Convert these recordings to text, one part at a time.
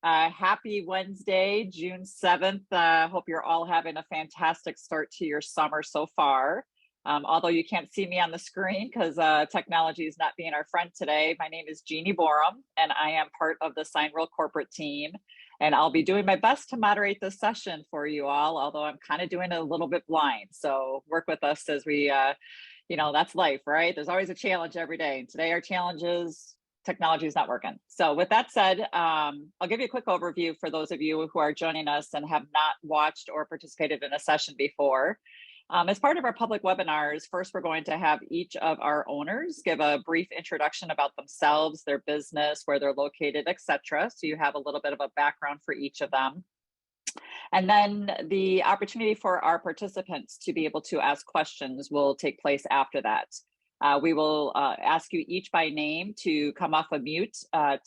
Happy Wednesday, June 7th. Hope you're all having a fantastic start to your summer so far. Although you can't see me on the screen because technology is not being our friend today, my name is Jeannie Borum, and I am part of the Signworld Corporate team. And I'll be doing my best to moderate this session for you all, although I'm kind of doing it a little bit blind. So work with us as we, that's life, right? There's always a challenge every day. And today our challenge is technology is not working. So with that said, I'll give you a quick overview for those of you who are joining us and have not watched or participated in a session before. As part of our public webinars, first we're going to have each of our owners give a brief introduction about themselves, their business, where they're located, etc. So you have a little bit of a background for each of them. And then the opportunity for our participants to be able to ask questions will take place after that. We will ask you each by name to come off of mute,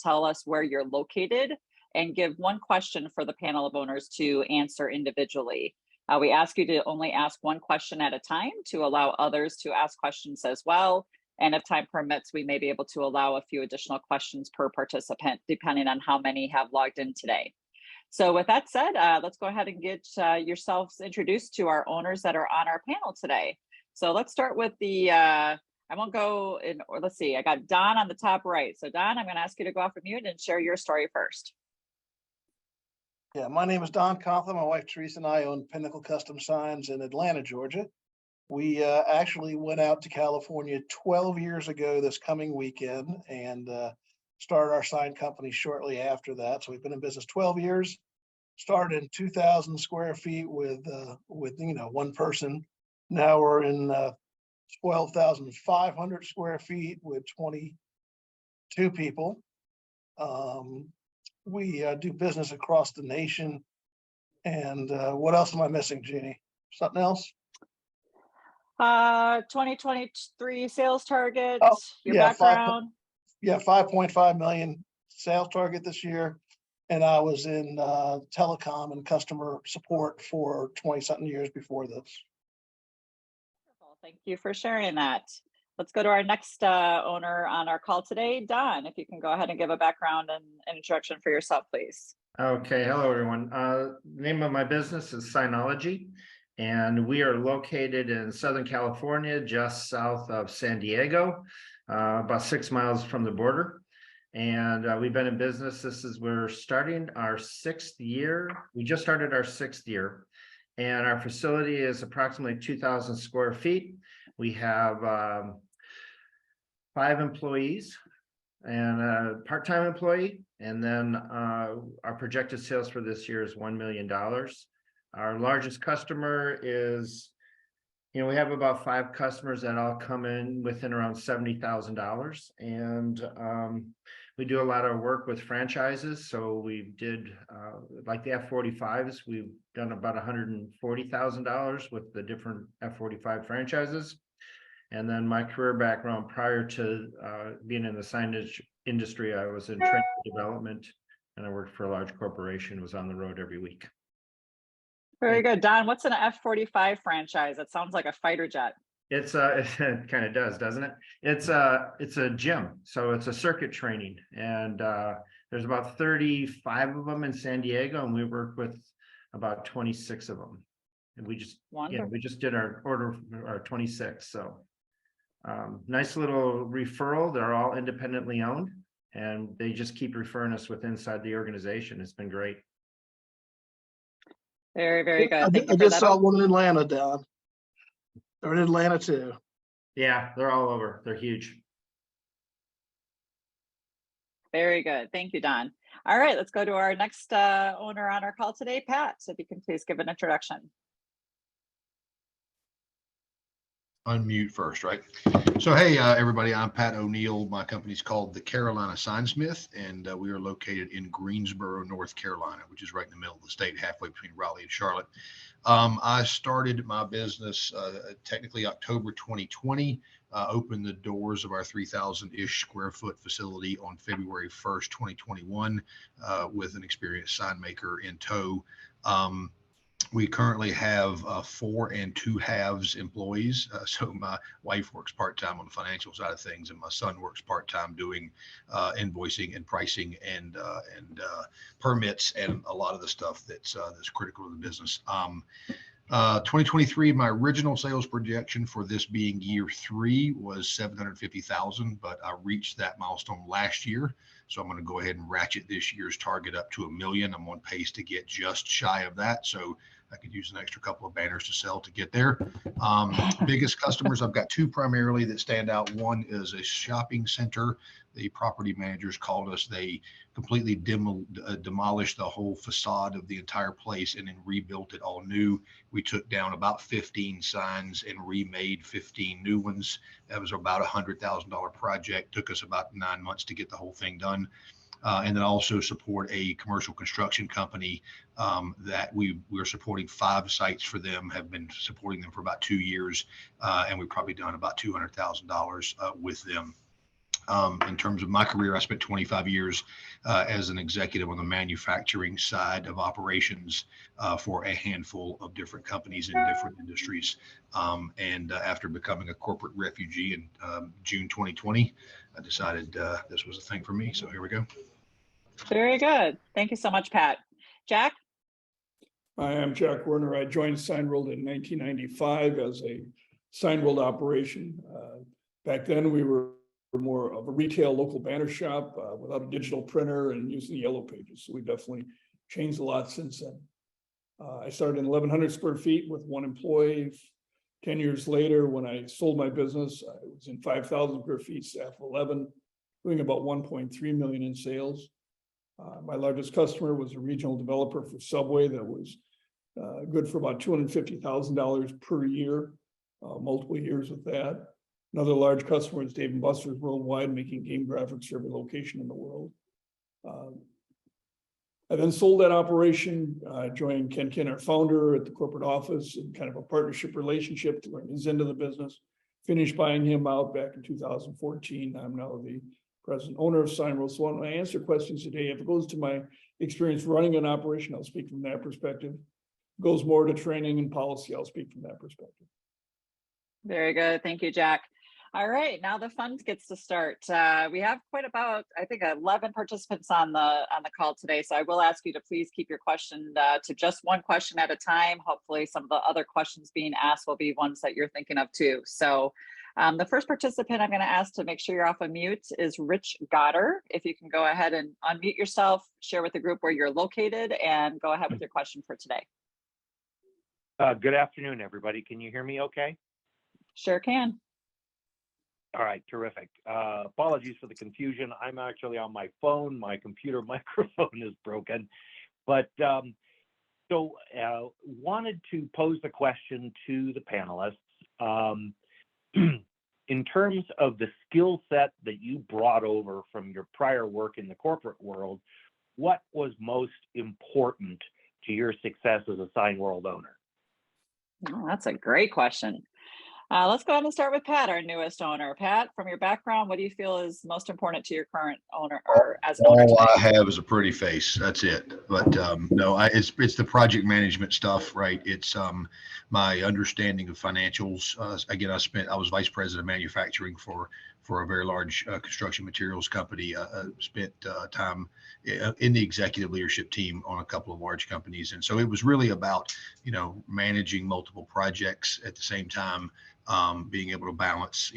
tell us where you're located, and give one question for the panel of owners to answer individually. We ask you to only ask one question at a time to allow others to ask questions as well. And if time permits, we may be able to allow a few additional questions per participant, depending on how many have logged in today. So with that said, let's go ahead and get yourselves introduced to our owners that are on our panel today. So let's start with the I won't go in, or let's see, I got Don on the top right. So Don, I'm going to ask you to go off of mute and share your story first. Yeah, my name is Don Conklin. My wife Teresa and I own Pinnacle Custom Signs in Atlanta, Georgia. We actually went out to California 12 years ago this coming weekend and started our sign company shortly after that. So we've been in business 12 years, started in 2,000 square feet with one person. Now we're in 12,500 square feet with 22 people. We do business across the nation. And what else am I missing, Jeannie? Something else? 2023 sales target, your yeah, background. 5.5 million sales target this year. And I was in telecom and customer support for 20-something years before this. Thank you for sharing that. Let's go to our next owner on our call today. Don, if you can go ahead and give a background and introduction for yourself, please. Okay, hello everyone. The name of my business is Signology, and we are located in Southern California, just south of San Diego, about 6 miles from the border. And we've been in business. We're starting our 6th year. We just started our 6th year. And our facility is approximately 2,000 square feet. We have 5 employees and a part-time employee. And then our projected sales for this year is $1 million. Our largest customer is, we have about 5 customers that all come in within around $70,000. And we do a lot of work with franchises. So we did, like the F-45s, we've done about $140,000 with the different F-45 franchises. And then my career background prior to being in the signage industry, I was in training development, and I worked for a large corporation, was on the road every week. Very good. Don, what's an F-45 franchise? That sounds like a fighter jet. It kind of does, doesn't it? It's a gym, so it's a circuit training, and there's about 35 of them in San Diego, and we work with about 26 of them. And we just did our order our 26. So nice little referral. They're all independently owned, and they just keep referring us with inside the organization. It's been great. Very, very good. I just saw one in Atlanta, Don. They're in Atlanta too. Yeah, they're all over. They're huge. Very good. Thank you, Don. All right, let's go to our next owner on our call today, Pat. So if you can please give an introduction. Unmute first, right? So, hey, everybody, I'm Pat O'Neill. My company's called the Carolina Signsmith, and we are located in Greensboro, North Carolina, which is right in the middle of the state, halfway between Raleigh and Charlotte. I started my business technically October 2020, opened the doors of our 3,000-ish square foot facility on February 1st, 2021, with an experienced sign maker in tow. We currently have 4 2/2 employees. So my wife works part-time on the financial side of things, and my son works part-time doing invoicing and pricing and permits and a lot of the stuff that's critical to the business. 2023, my original sales projection for this being year 3 was 750,000, but I reached that milestone last year. So I'm going to go ahead and ratchet this year's target up to $1 million. I'm on pace to get just shy of that. So I could use an extra couple of banners to sell to get there. Biggest customers, I've got 2 primarily that stand out. One is a shopping center. The property managers called us. They completely demolished the whole facade of the entire place and then rebuilt it all new. We took down about 15 signs and remade 15 new ones. That was about $100,000 project. Took us about 9 months to get the whole thing done. And then also support a commercial construction company that we're supporting 5 sites for them, have been supporting them for about 2 years. And we've probably done about $200,000 with them. In terms of my career, I spent 25 years as an executive on the manufacturing side of operations for a handful of different companies in different industries. And after becoming a corporate refugee in June 2020, I decided this was a thing for me. So here we go. Very good. Thank you so much, Pat. Jack? I am Jack Werner. I joined Signworld in 1995 as a Signworld operation. Back then, we were more of a retail local banner shop without a digital printer and using the yellow pages. So we definitely changed a lot since then. I started in 1,100 square feet with 1 employee. 10 years later, when I sold my business, I was in 5,000 square feet, staff of 11, doing about 1.3 million in sales. My largest customer was a regional developer for Subway that was good for about $250,000 per year, multiple years with that. Another large customer is Dave & Buster's worldwide, making game graphics for every location in the world. I then sold that operation, joined Ken Kin, our founder, at the corporate office, in kind of a partnership relationship to learn his end of the business. Finished buying him out back in 2014. I'm now the president owner of Signworld. So when I answer questions today, if it goes to my experience running an operation, I'll speak from that perspective. If it goes more to training and policy, I'll speak from that perspective. Very good. Thank you, Jack. All right, now the fun gets to start. We have quite about, I think, 11 participants on the call today. So I will ask you to please keep your question to just 1 question at a time. Hopefully some of the other questions being asked will be ones that you're thinking of too. So the first participant I'm going to ask to make sure you're off of mute is Rich Goddard. If you can go ahead and unmute yourself, share with the group where you're located, and go ahead with your question for today. Good afternoon, everybody. Can you hear me okay? Sure can. All right, terrific. Apologies for the confusion. I'm actually on my phone. My computer microphone is broken. But wanted to pose the question to the panelists. In terms of the skill set that you brought over from your prior work in the corporate world, what was most important to your success as a Signworld owner? Oh, that's a great question. Let's go ahead and start with Pat, our newest owner. Pat, from your background, what do you feel is most important to your current owner or as an owner All today? I have is a pretty face. That's it. But no, it's the project management stuff, right? It's my understanding of financials. Again, I was vice president of manufacturing for a very large construction materials company. Spent time in the executive leadership team on a couple of large companies, and so it was really about managing multiple projects at the same time. Being able to balance,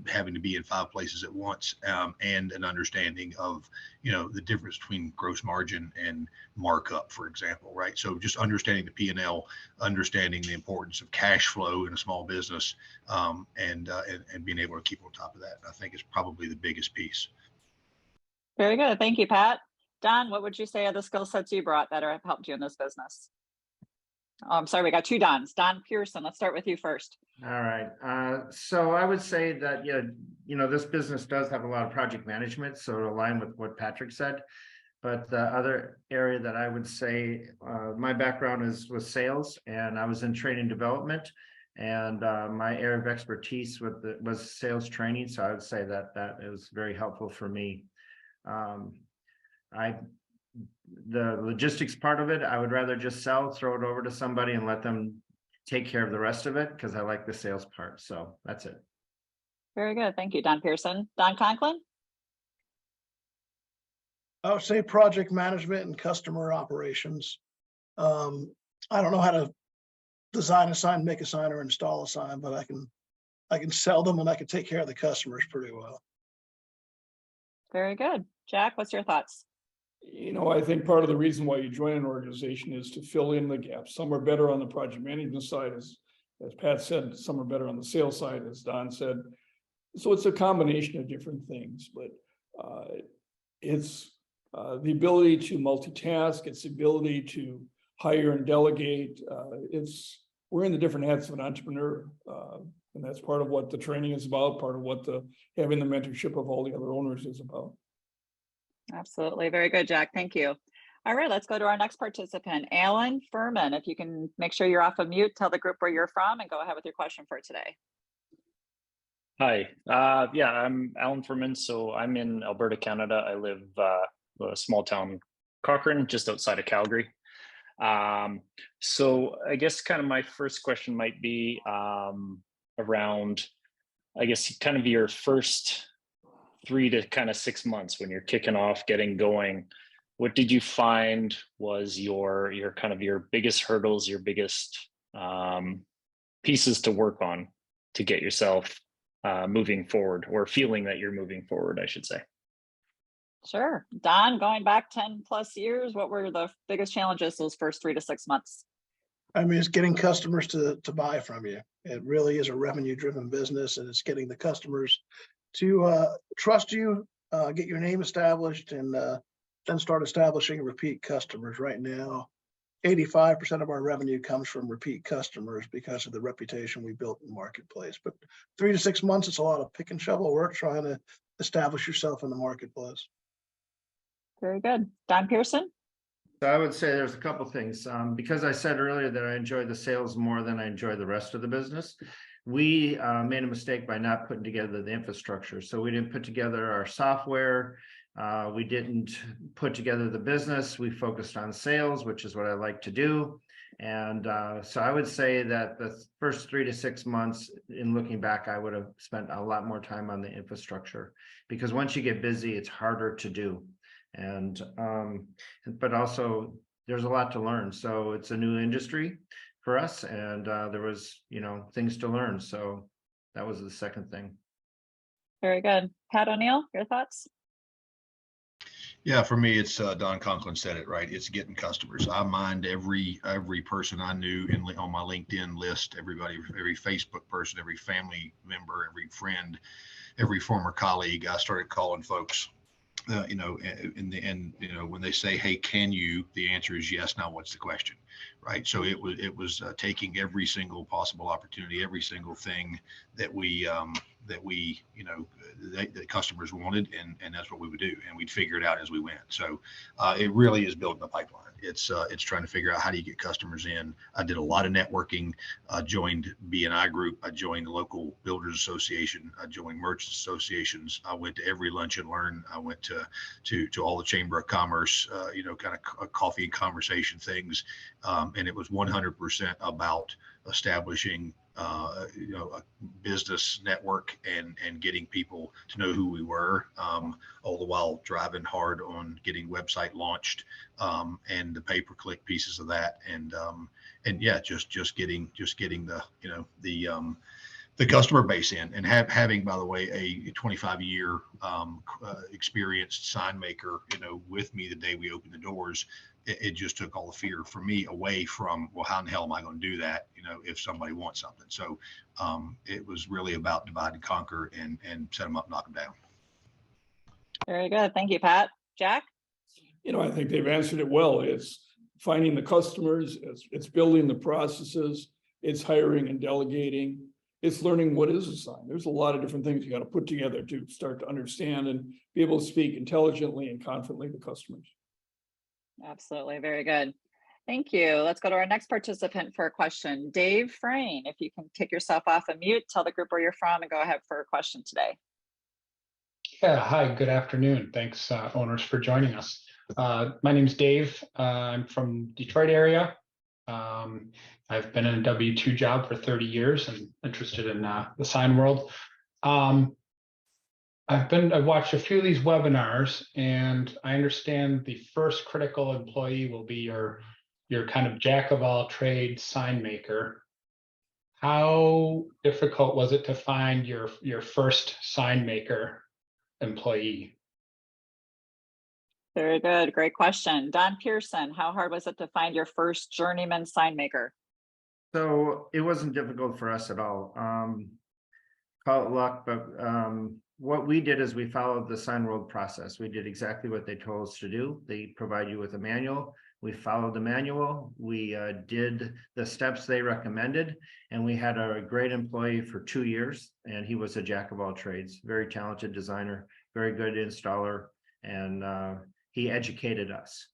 having to be in 5 places at once, and an understanding of, the difference between gross margin and markup, for example, right? So just understanding the P&L, understanding the importance of cash flow in a small business, and being able to keep on top of that, I think is probably the biggest piece. Very good. Thank you, Pat. Don, what would you say are the skill sets you brought that have helped you in this business? Oh, I'm sorry, we got 2 Dons. Don Pearson, let's start with you first. All right. So I would say that, this business does have a lot of project management, so to align with what Patrick said. But the other area that I would say, my background was sales, and I was in training development, and my area of expertise was sales training. So I would say that is very helpful for me. I the logistics part of it, I would rather just sell, throw it over to somebody and let them take care of the rest of it, because I like the sales part. So that's it. Very good. Thank you, Don Pearson. Don Conklin? I would say project management and customer operations. I don't know how to design a sign, make a sign, or install a sign, but I can sell them and I can take care of the customers pretty well. Very good. Jack, what's your thoughts? You know, I think part of the reason why you join an organization is to fill in the gaps. Some are better on the project management side, as Pat said, some are better on the sales side, as Don said. So it's a combination of different things, but it's the ability to multitask, it's the ability to hire and delegate. We're in the different hats of an entrepreneur, and that's part of what the training is about, part of what having the mentorship of all the other owners is about. Absolutely. Very good, Jack. Thank you. All right, let's go to our next participant, Alan Furman. If you can make sure you're off of mute, tell the group where you're from and go ahead with your question for today. Hi, yeah, I'm Alan Furman. So I'm in Alberta, Canada. I live a small town, Cochrane, just outside of Calgary. So I guess kind of my first question might be around, I guess, kind of your first 3 to kind of 6 months when you're kicking off, getting going. What did you find was your kind of your biggest hurdles, your biggest pieces to work on to get yourself moving forward, or feeling that you're moving forward, I should say? Sure. Don, going back 10 plus years, what were the biggest challenges those first 3 to 6 months? I mean, it's getting customers to buy from you. It really is a revenue driven business, and it's getting the customers to trust you, get your name established, and then start establishing repeat customers. Right now, 85% of our revenue comes from repeat customers because of the reputation we built in the marketplace. But 3 to 6 months, it's a lot of pick and shovel work trying to establish yourself in the marketplace. Very good. Don Pearson? So I would say there's a couple things. Because I said earlier that I enjoy the sales more than I enjoy the rest of the business. We made a mistake by not putting together the infrastructure. So we didn't put together our software. We didn't put together the business. We focused on sales, which is what I like to do. And so I would say that the first 3 to 6 months, in looking back, I would have spent a lot more time on the infrastructure, because once you get busy, it's harder to do. And but also there's a lot to learn. So it's a new industry for us, and there was, things to learn. So that was the second thing. Very good. Pat O'Neill, your thoughts? Yeah, for me, it's Don Conklin said it right. It's getting customers. I mined every person I knew on my LinkedIn list, everybody, every Facebook person, every family member, every friend, every former colleague. I started calling folks. When they say, "Hey, can you?" the answer is yes. Now, what's the question, right? So it was taking every single possible opportunity, every single thing that the customers wanted, and that's what we would do, and we'd figure it out as we went. So it really is building the pipeline. It's trying to figure out how do you get customers in. I did a lot of networking. I joined B&I Group. I joined the local builders association. I joined merchants associations. I went to every lunch and learn. I went to all the chamber of commerce, kind of coffee and conversation things, and it was 100% about establishing a business network and getting people to know who we were, all the while driving hard on getting website launched, and the pay-per-click pieces of that, and yeah, just getting the customer base in, and having, by the way, a 25-year experienced sign maker, with me the day we opened the doors. It just took all the fear for me away from, well, how in the hell am I going to do that, if somebody wants something. So it was really about divide and conquer, and set them up, knock them down. Very good. Thank you, Pat. Jack? I think they've answered it well. It's finding the customers, it's building the processes, it's hiring and delegating, it's learning what is a sign. There's a lot of different things you got to put together to start to understand and be able to speak intelligently and confidently to customers. Absolutely. Very good. Thank you. Let's go to our next participant for a question. Dave Frayne, if you can take yourself off of mute, tell the group where you're from, and go ahead for a question today. Yeah, hi, good afternoon. Thanks, owners, for joining us. My name's Dave. I'm from Detroit area. I've been in a W-2 job for 30 years and interested in the sign world. I've watched a few of these webinars, and I understand the first critical employee will be your kind of jack of all trades sign maker. How difficult was it to find your first sign maker employee? Very good. Great question. Don Pearson, how hard was it to find your first journeyman sign maker? So it wasn't difficult for us at all. Call it luck, but what we did is we followed the Signworld process. We did exactly what they told us to do. They provide you with a manual. We followed the manual. We did the steps they recommended, and we had a great employee for 2 years, and he was a jack of all trades, very talented designer, very good installer, and he educated us.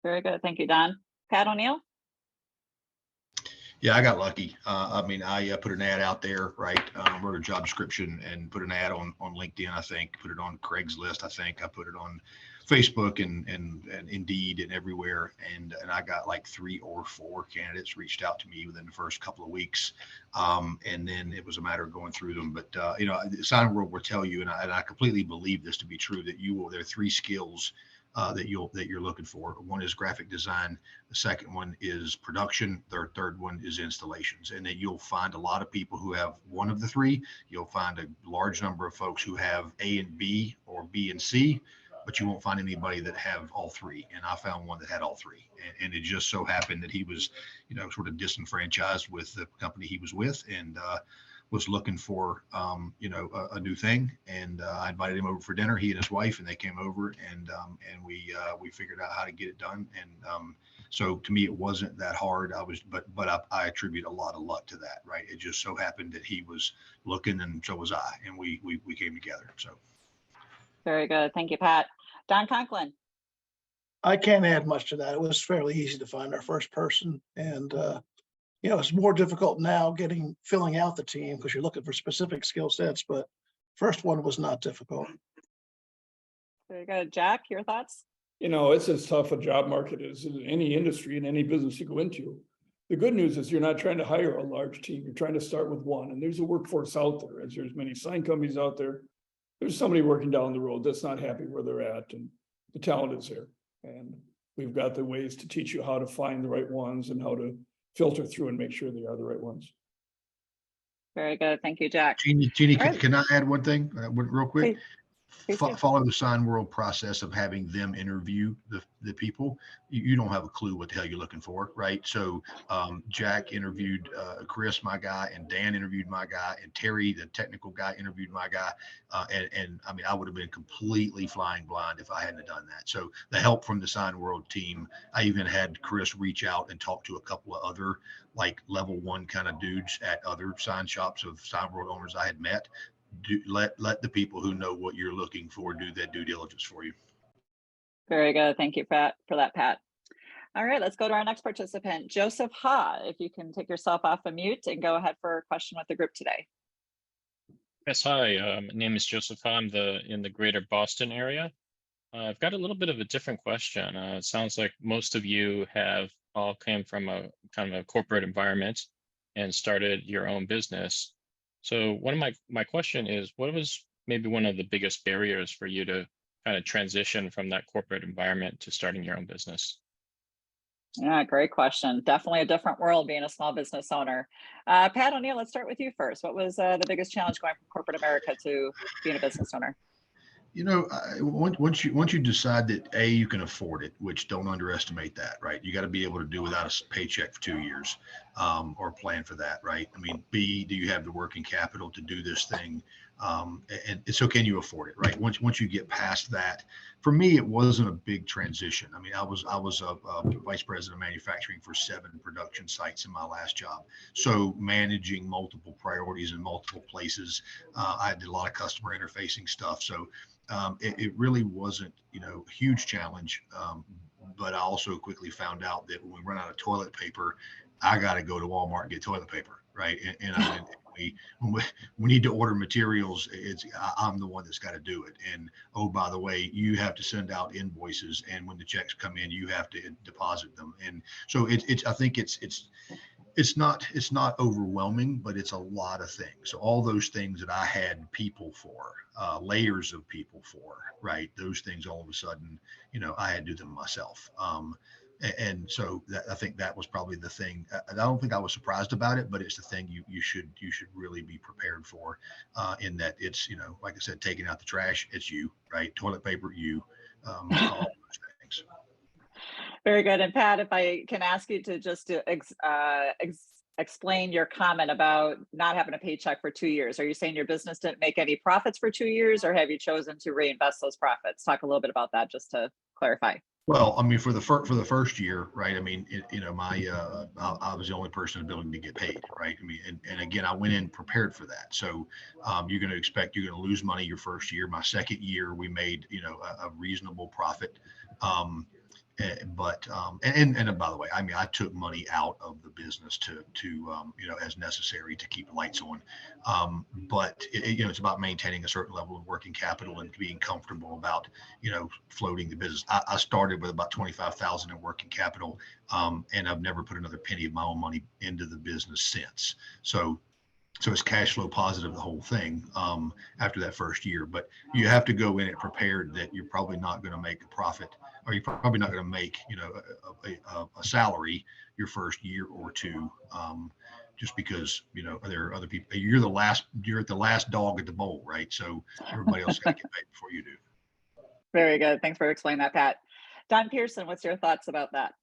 Very good. Thank you, Don. Pat O'Neill? Yeah, I got lucky. I mean, I put an ad out there, right? Wrote a job description and put an ad on LinkedIn, I think, put it on Craigslist, I think. I put it on Facebook and Indeed and everywhere. And I got like 3 or 4 candidates reached out to me within the first couple of weeks. And then it was a matter of going through them. But, you know, Signworld will tell you, and I completely believe this to be true, that there are 3 skills that you're looking for. One is graphic design. The second one is production. The third one is installations. And then you'll find a lot of people who have one of the 3. You'll find a large number of folks who have A and B or B and C, but you won't find anybody that have all 3. And I found one that had all 3. And it just so happened that he was, you know, sort of disenfranchised with the company he was with, and was looking for, you know, a new thing. And I invited him over for dinner, he and his wife, and they came over, and we figured out how to get it done. And so to me, it wasn't that hard. But I attribute a lot of luck to that, right? It just so happened that he was looking, and so was I, and we came together. So. Very good. Thank you, Pat. Don Conklin? I can't add much to that. It was fairly easy to find our first person, and you know, it's more difficult now filling out the team because you're looking for specific skill sets, but first one was not difficult. Very good. Jack, your thoughts? You know, it's as tough a job market as in any industry and any business you go into. The good news is you're not trying to hire a large team. You're trying to start with one, and there's a workforce out there. As there's many sign companies out there, there's somebody working down the road that's not happy where they're at, and the talent is there. And we've got the ways to teach you how to find the right ones and how to filter through and make sure they are the right ones. Very good. Thank you, Jack. Jeannie, Right. can I add one thing real quick? Please do. Follow the Signworld process of having them interview the people. You don't have a clue what the hell you're looking for, right? So Jack interviewed Chris, my guy, and Dan interviewed my guy, and Terry, the technical guy, interviewed my guy. And I mean, I would have been completely flying blind if I hadn't done that. So the help from the Signworld team, I even had Chris reach out and talk to a couple of other like level 1 kind of dudes at other sign shops of Signworld owners I had met. Let the people who know what you're looking for do that due diligence for you. Very good. Thank you, Pat, for that, Pat. All right, let's go to our next participant, Joseph Ha. If you can take yourself off of mute and go ahead for a question with the group today. Yes, hi. My name is Joseph Ha. I'm in the greater Boston area. I've got a little bit of a different question. It sounds like most of you have all came from a kind of a corporate environment and started your own business. So one of my question is, what was maybe one of the biggest barriers for you to kind of transition from that corporate environment to starting your own business? Yeah, great question. Definitely a different world being a small business owner. Pat O'Neill, let's start with you first. What was the biggest challenge going from corporate America to being a business owner? You know, once you decide that you can afford it, which don't underestimate that, right? You got to be able to do without a paycheck for 2 years, or plan for that, right? I mean, B, do you have the working capital to do this thing? And so can you afford it, right? Once you get past that, for me, it wasn't a big transition. I mean, I was a vice president of manufacturing for 7 production sites in my last job. So managing multiple priorities in multiple places, I did a lot of customer interfacing stuff. So it really wasn't, you know, a huge challenge. But I also quickly found out that when we run out of toilet paper, I got to go to Walmart and get toilet paper, right? And we need to order materials, I'm the one that's got to do it. And oh, by the way, you have to send out invoices, and when the checks come in, you have to deposit them. And so I think it's not overwhelming, but it's a lot of things. So all those things that I had people for, layers of people for, right? Those things all of a sudden, I had to do them myself. And so I think that was probably the thing. I don't think I was surprised about it, but it's the thing you should really be prepared for, in that it's, like I said, taking out the trash, it's you, right? Toilet paper, you, all those things. Very good. And Pat, if I can ask you to just explain your comment about not having a paycheck for 2 years. Are you saying your business didn't make any profits for 2 years, or have you chosen to reinvest those profits? Talk a little bit about that just to clarify. Well, I mean, for the first year, right? I mean, I was the only person in the building to get paid, right? I mean, and again, I went in prepared for that. So you're going to lose money your first year. My second year, we made a reasonable profit. And by the way, I mean, I took money out of the business to as necessary to keep the lights on. But it's about maintaining a certain level of working capital and being comfortable about, floating the business. I started with about 25,000 in working capital, and I've never put another penny of my own money into the business since. So it's cash flow positive, the whole thing, after that first year. But you have to go in it prepared that you're probably not going to make a profit, or you're probably not going to make, a salary your first year or two, just because, there are other people. You're at the last dog at the bowl, right? So everybody else got to get paid before you do. Very good. Thanks for explaining that, Pat. Don Pearson, what's your thoughts about that?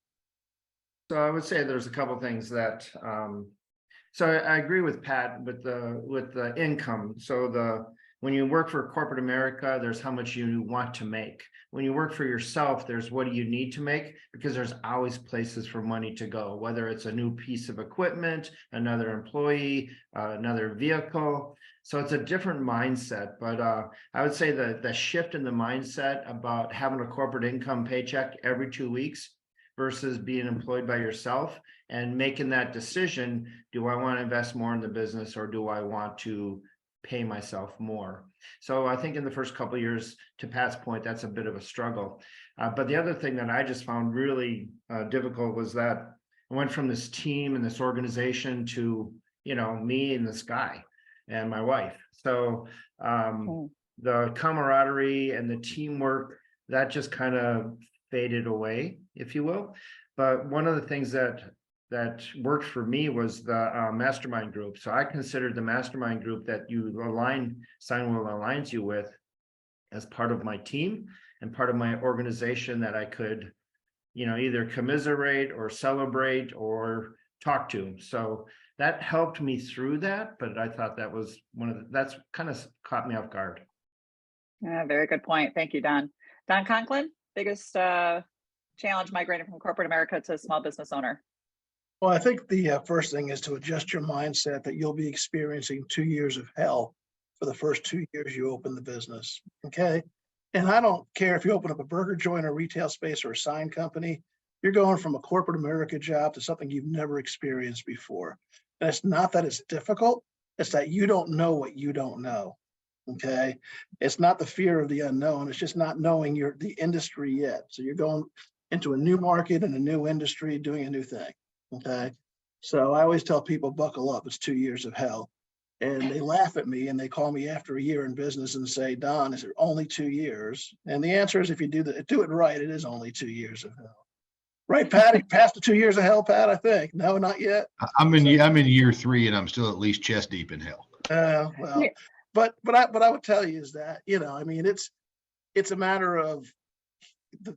So I would say there's a couple of things that, so I agree with Pat with the income. So when you work for corporate America, there's how much you want to make. When you work for yourself, there's what do you need to make, because there's always places for money to go, whether it's a new piece of equipment, another employee, another vehicle. So it's a different mindset. But I would say that the shift in the mindset about having a corporate income paycheck every 2 weeks versus being employed by yourself and making that decision, do I want to invest more in the business, or do I want to pay myself more? So I think in the first couple of years, to Pat's point, that's a bit of a struggle. But the other thing that I just found really difficult was that I went from this team and this organization to, me and this guy and my wife. So the camaraderie and the teamwork, that just kind of faded away, if you will. But one of the things that worked for me was the mastermind group. So I considered the mastermind group that Signworld aligns you with as part of my team and part of my organization that I could, either commiserate or celebrate or talk to. So that helped me through that. But I thought that was that's kind of caught me off guard. Yeah, very good point. Thank you, Don. Don Conklin, biggest challenge migrating from corporate America to small business owner? Well, I think the first thing is to adjust your mindset that you'll be experiencing 2 years of hell for the first 2 years you open the business. Okay. And I don't care if you open up a burger joint, a retail space, or a sign company, you're going from a corporate America job to something you've never experienced before. And it's not that it's difficult, it's that you don't know what you don't know. Okay. It's not the fear of the unknown. It's just not knowing the industry yet. So you're going into a new market and a new industry, doing a new thing. Okay. So I always tell people, buckle up. It's 2 years of hell. And they laugh at me and they call me after a year in business and say, Don, is it only 2 years? And the answer is, if you do it right, it is only 2 years of hell. Right, Pat? You passed the 2 years of hell, Pat, I think. No, not yet. I'm in year 3 and I'm still at least chest deep in hell. Well, but I would tell you is that, I mean, it's a matter of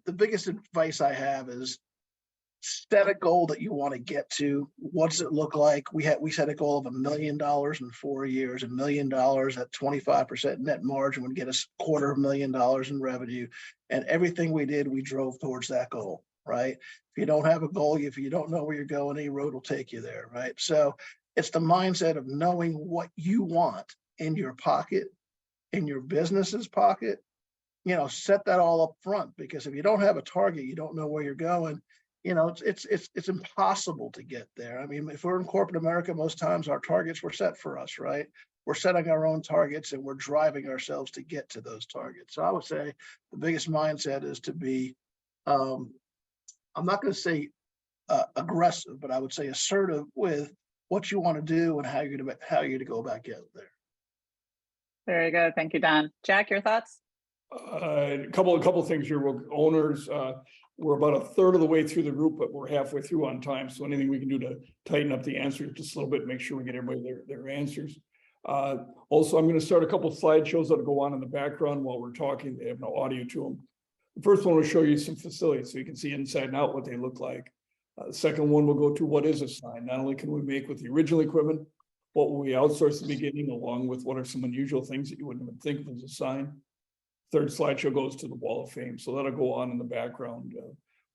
the biggest advice I have is set a goal that you want to get to. What does it look like? We set a goal of $1 million in 4 years. $1 million at 25% net margin would get us $250,000 in revenue. And everything we did, we drove towards that goal, right? If you don't have a goal, if you don't know where you're going, any road will take you there, right? So it's the mindset of knowing what you want in your pocket, in your business's pocket. Set that all up front, because if you don't have a target, you don't know where you're going. you know, it's impossible to get there. I mean, if we're in corporate America, most times our targets were set for us, right? We're setting our own targets and we're driving ourselves to get to those targets. So I would say the biggest mindset is to be, I'm not going to say aggressive, but I would say assertive with what you want to do and how you're to go about getting there. Very good. Thank you, Don. Jack, your thoughts? A couple of things here. Owners, we're about a third of the way through the group, but we're halfway through on time. So anything we can do to tighten up the answers just a little bit, make sure we get everybody their answers. Also, I'm going to start a couple of slideshows that'll go on in the background while we're talking. They have no audio to them. The first one will show you some facilities so you can see inside and out what they look like. The second one will go to what is a sign. Not only can we make with the original equipment, what will we outsource at the beginning, along with what are some unusual things that you wouldn't even think of as a sign. Third slideshow goes to the Wall of Fame. So that'll go on in the background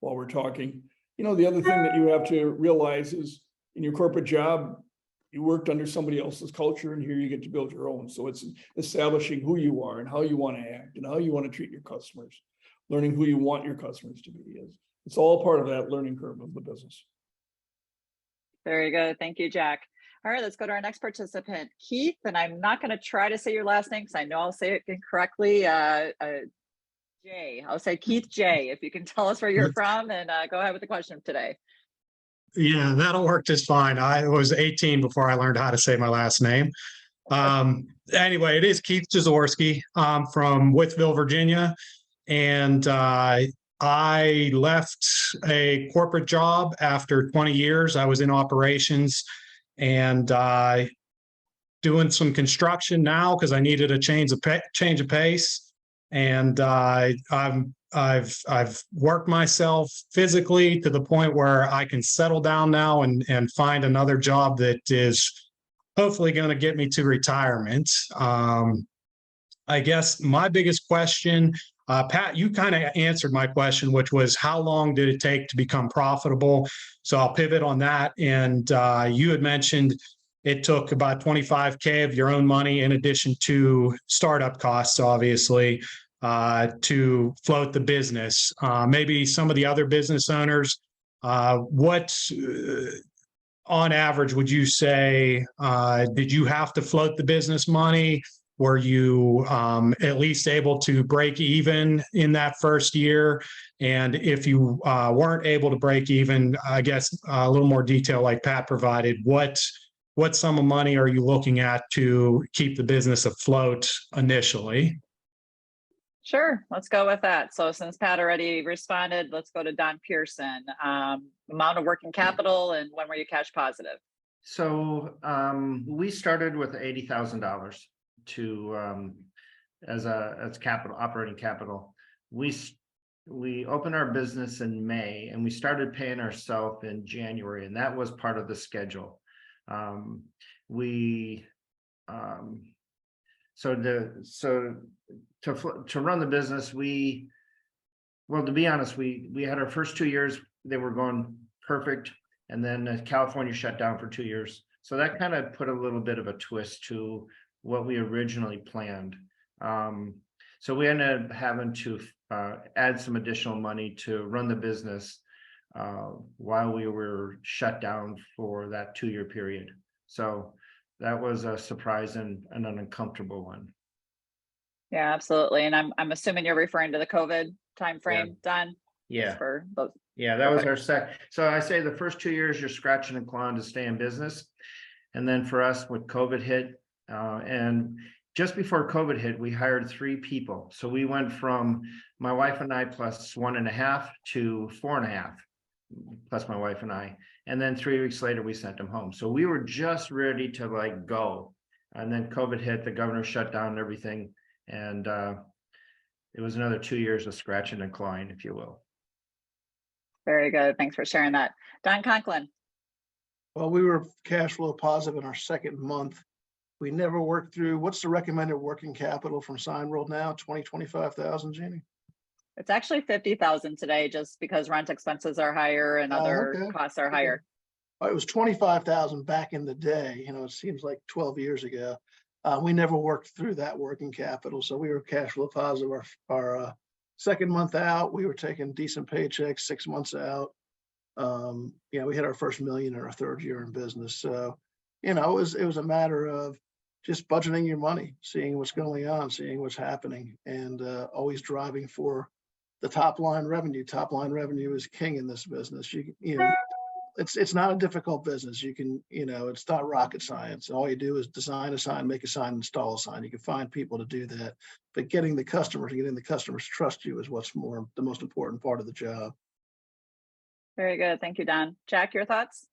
while we're talking. You know, the other thing that you have to realize is in your corporate job, you worked under somebody else's culture, and here you get to build your own. So it's establishing who you are and how you want to act and how you want to treat your customers, learning who you want your customers to be. It's all part of that learning curve of the business. Very good. Thank you, Jack. All right, let's go to our next participant, Keith. And I'm not going to try to say your last name because I know I'll say it incorrectly. Jay, I'll say Keith J. If you can tell us where you're from and go ahead with the question today. Yeah, that'll work just fine. I was 18 before I learned how to say my last name. Anyway, it is Keith Jaworski. I'm from Withville, Virginia. And I left a corporate job after 20 years. I was in operations and doing some construction now because I needed a change of pace. And I've worked myself physically to the point where I can settle down now and find another job that is hopefully going to get me to retirement. I guess my biggest question, Pat, you kind of answered my question, which was how long did it take to become profitable? So I'll pivot on that. And you had mentioned it took about $25K of your own money in addition to startup costs, obviously, to float the business. Maybe some of the other business owners, what on average would you say, did you have to float the business money? Were you at least able to break even in that first year? And if you weren't able to break even, I guess a little more detail like Pat provided, what sum of money are you looking at to keep the business afloat initially? Sure, let's go with that. So since Pat already responded, let's go to Don Pearson. Amount of working capital and when were you cash positive? So we started with $80,000 to as capital, operating capital. We opened our business in May and we started paying ourselves in January, and that was part of the schedule. To run the business, well, to be honest, we had our first 2 years, they were going perfect. And then California shut down for 2 years. So that kind of put a little bit of a twist to what we originally planned. So we ended up having to add some additional money to run the business while we were shut down for that 2-year period. So that was a surprise and an uncomfortable one. Yeah, absolutely. And I'm assuming you're referring to the COVID timeframe, Don? Yeah. For those. Yeah, that was our second. So I say the first 2 years you're scratching and clawing to stay in business. And then for us, with COVID hit, and just before COVID hit, we hired 3 people. So we went from my wife and I plus 1.5 to 4.5, plus my wife and I. And then 3 weeks later, we sent them home. So we were just ready to like go. And then COVID hit, the governor shut down everything. And it was another 2 years of scratching and clawing, if you will. Very good. Thanks for sharing that. Don Conklin. Well, we were cash flow positive in our second month. We never worked through, what's the recommended working capital from Signworld now? 25,000, Jeannie? It's actually 50,000 today, just because rent expenses are higher and other costs are higher. It was 25,000 back in the day. You know, it seems like 12 years ago. We never worked through that working capital. So we were cash flow positive our second month out. We were taking decent paychecks 6 months out. We hit our first million in our third year in business. So, it was a matter of just budgeting your money, seeing what's going on, seeing what's happening, and always driving for the top line revenue. Top line revenue is king in this business. It's not a difficult business. You can, it's not rocket science. All you do is design a sign, make a sign, install a sign. You can find people to do that, but getting the customers to trust you is what's the most important part of the job. Very good. Thank you, Don. Jack, your thoughts?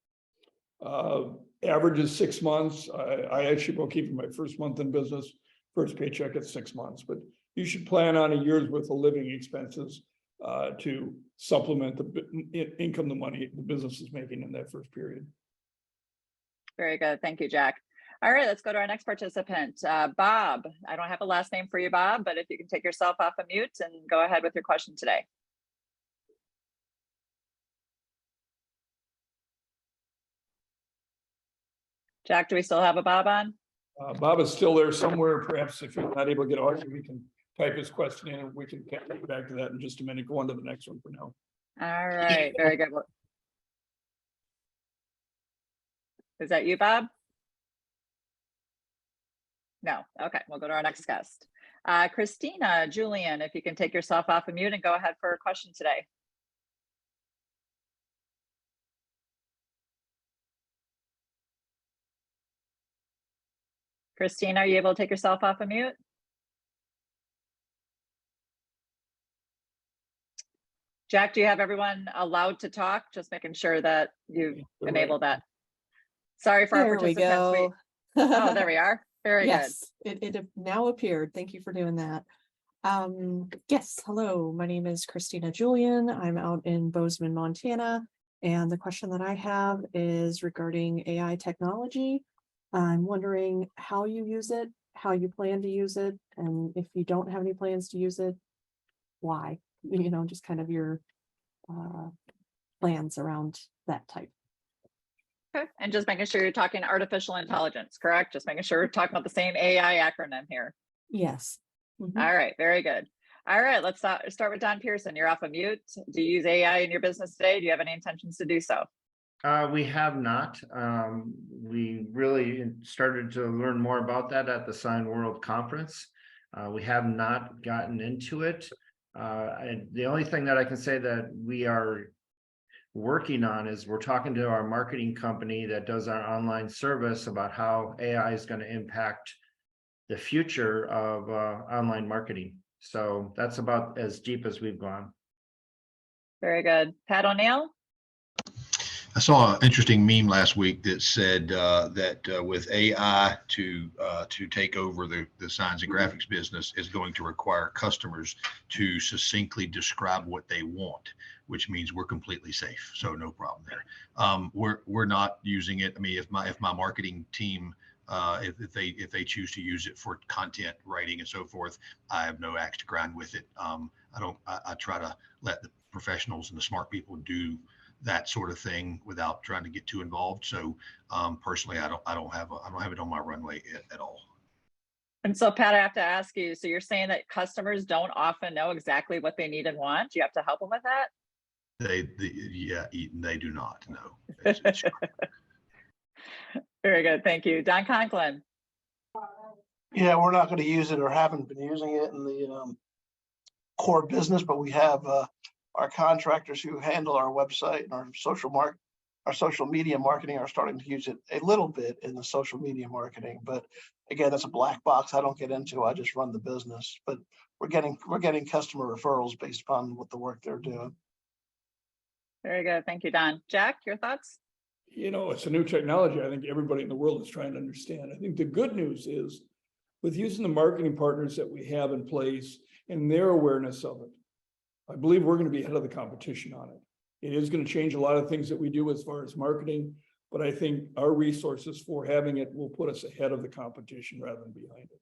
Average is 6 months. I actually broke even my first month in business, first paycheck at 6 months, but you should plan on a year's worth of living expenses to supplement the income, the money the business is making in that first period. Very good. Thank you, Jack. All right, let's go to our next participant, Bob. I don't have a last name for you, Bob, but if you can take yourself off of mute and go ahead with your question today. Jack, do we still have a Bob on? Bob is still there somewhere. Perhaps if you're not able to get audio, we can type his question in and we can get back to that in just a minute. Go on to the next one for now. All right, very good. Is that you, Bob? No. Okay, we'll go to our next guest. Christina Julian, if you can take yourself off of mute and go ahead for a question today. Christina, are you able to take yourself off of mute? Jack, do you have everyone allowed to talk? Just making sure that you've enabled that. Sorry for our participants. Oh, there we are. Very yes, good. It now appeared. Thank you for doing that. Yes, hello, my name is Christina Julian. I'm out in Bozeman, Montana. And the question that I have is regarding AI technology. I'm wondering how you use it, how you plan to use it, and if you don't have any plans to use it, why? Just kind of your plans around that type. Okay, and just making sure you're talking artificial intelligence, correct? Just making sure we're talking about the same AI acronym here. Yes. Mm-hmm. All right, very good. All right, let's start with Don Pearson. You're off of mute. Do you use AI in your business today? Do you have any intentions to do so? We have not. We really started to learn more about that at the Signworld conference. We have not gotten into it. The only thing that I can say that we are working on is we're talking to our marketing company that does our online service about how AI is going to impact the future of online marketing. So that's about as deep as we've gone. Very good. Pat O'Neill? I saw an interesting meme last week that said that with AI to take over the signs and graphics business is going to require customers to succinctly describe what they want, which means we're completely safe. So no problem there. We're not using it. I mean, if my marketing team if they choose to use it for content writing and so forth, I have no axe to grind with it. I try to let the professionals and the smart people do that sort of thing without trying to get too involved. So personally, I don't have it on my runway at all. And so, Pat, I have to ask you, so you're saying that customers don't often know exactly what they need and want? Do you have to help them with that? They do not know. It's Very good. Thank you. Don Conklin. Yeah, we're not going to use it or haven't been using it in the core business, but we have our contractors who handle our website and our social media marketing are starting to use it a little bit in the social media marketing. But again, that's a black box I don't get into. I just run the business. But we're getting customer referrals based upon what the work they're doing. Very good. Thank you, Don. Jack, your thoughts? It's a new technology. I think everybody in the world is trying to understand. I think the good news is with using the marketing partners that we have in place and their awareness of it, I believe we're going to be ahead of the competition on it. It is going to change a lot of things that we do as far as marketing, but I think our resources for having it will put us ahead of the competition rather than behind it.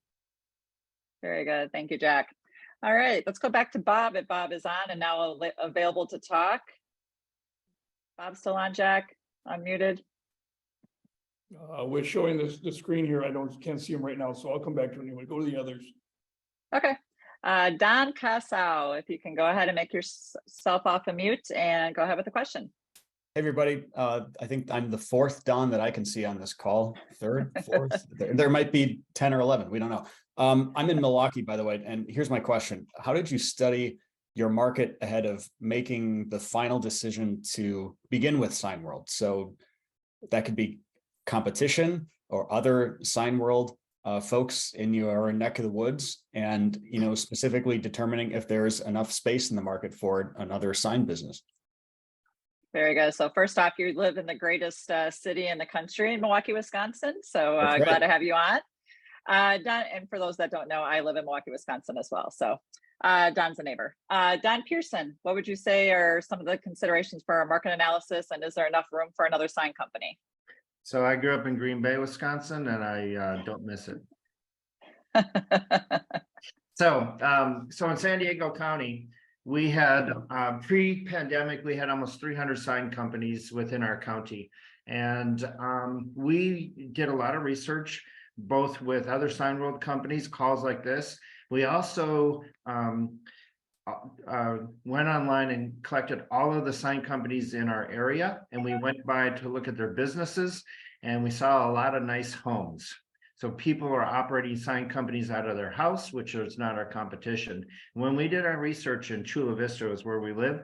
Very good. Thank you, Jack. All right, let's go back to Bob if Bob is on and now available to talk. Bob still on, Jack? Unmuted. We're showing the screen here. Can't see him right now, so I'll come back to it anyway. Go to the others. Okay. Don Casau, if you can go ahead and make yourself off of mute and go ahead with the question. Hey, everybody. I think I'm the fourth Don that I can see on this call. Third, fourth, there might be 10 or 11. We don't know. I'm in Milwaukee, by the way, and here's my question. How did you study your market ahead of making the final decision to begin with Signworld? So that could be competition or other Signworld folks in your neck of the woods, and specifically determining if there's enough space in the market for another sign business. Very good. So first off, you live in the greatest city in the country, in Milwaukee, Wisconsin. So That's right. glad to have you on. Don, and for those that don't know, I live in Milwaukee, Wisconsin as well. So Don's a neighbor. Don Pearson, what would you say are some of the considerations for our market analysis, and is there enough room for another sign company? So I grew up in Green Bay, Wisconsin, and I don't miss it. So in San Diego County, we had pre-pandemic, we had almost 300 sign companies within our county. And we did a lot of research, both with other Signworld companies, calls like this. We also went online and collected all of the sign companies in our area. And we went by to look at their businesses, and we saw a lot of nice homes. So people are operating sign companies out of their house, which is not our competition. When we did our research in Chula Vista, is where we live,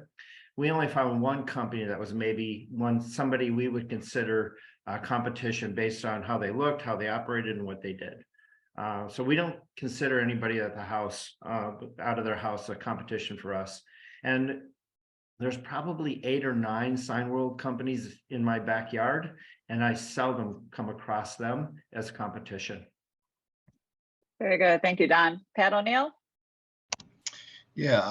we only found one company that was maybe somebody we would consider competition based on how they looked, how they operated, and what they did. So we don't consider anybody at the house, out of their house, a competition for us. And there's probably 8 or 9 Signworld companies in my backyard, and I seldom come across them as competition. Very good. Thank you, Don. Pat O'Neill? Yeah,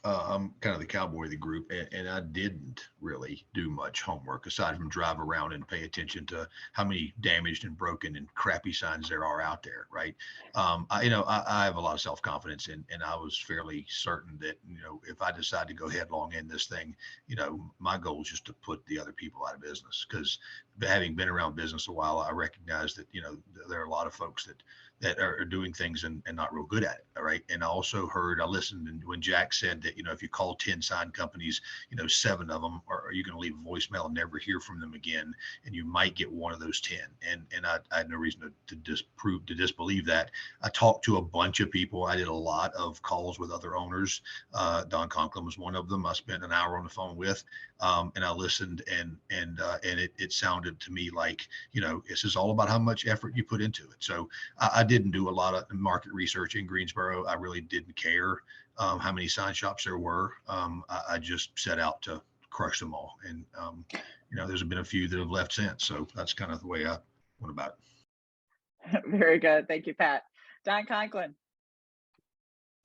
I'm kind of the cowboy of the group, and I didn't really do much homework aside from drive around and pay attention to how many damaged and broken and crappy signs there are out there, right? I have a lot of self-confidence, and I was fairly certain that, if I decide to go headlong in this thing, my goal is just to put the other people out of business. Because having been around business a while, I recognize that, there are a lot of folks that are doing things and not real good at it. All right. And I also listened when Jack said that, if you call 10 sign companies, 7 of them are you going to leave a voicemail and never hear from them again. And you might get one of those 10. And I had no reason to disbelieve that. I talked to a bunch of people. I did a lot of calls with other owners. Don Conklin was one of them. I spent an hour on the phone with, and I listened, and it sounded to me like, this is all about how much effort you put into it. So I didn't do a lot of market research in Greensboro. I really didn't care how many sign shops there were. I just set out to crush them all. And, there's been a few that have left since. So that's kind of the way I went about it. Very good. Thank you, Pat. Don Conklin.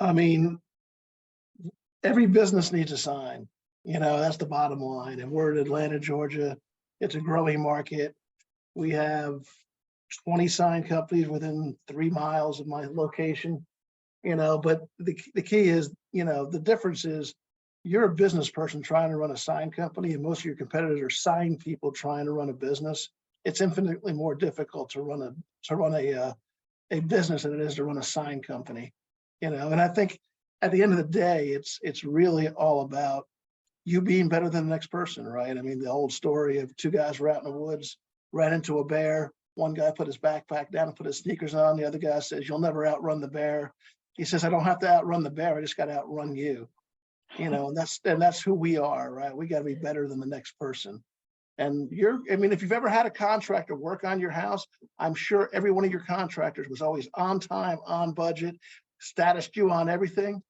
I mean, every business needs a sign. That's the bottom line. And we're in Atlanta, Georgia. It's a growing market. We have 20 sign companies within 3 miles of my location, but the key is, the difference is you're a business person trying to run a sign company, and most of your competitors are sign people trying to run a business. It's infinitely more difficult to run a business than it is to run a sign company, and I think at the end of the day, it's really all about you being better than the next person, right? I mean, the old story of 2 guys were out in the woods, ran into a bear. One guy put his backpack down and put his sneakers on. The other guy says, "You'll never outrun the bear." He says, "I don't have to outrun the bear. I just got to outrun you." And that's who we are, right? We got to be better than the next person. And if you've ever had a contractor work on your house, I'm sure every one of your contractors was always on time, on budget, status due on everything.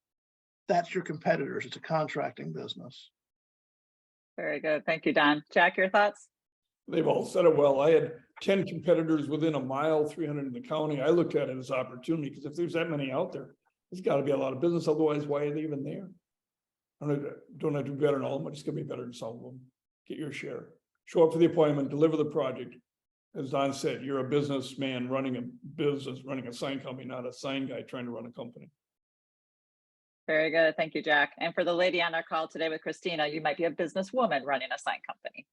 That's your competitors. It's a contracting business. Very good. Thank you, Don. Jack, your thoughts? They've all said it well. I had 10 competitors within a mile, 300 in the county. I looked at it as opportunity, because if there's that many out there, there's got to be a lot of business. Otherwise, why are they even there? Don't have to be better than all of them. I just got to be better than some of them. Get your share. Show up for the appointment, deliver the project. As Don said, you're a businessman running a business, running a sign company, not a sign guy trying to run a company. Very good. Thank you, Jack. And for the lady on our call today with Christina, you might be a businesswoman running a sign company.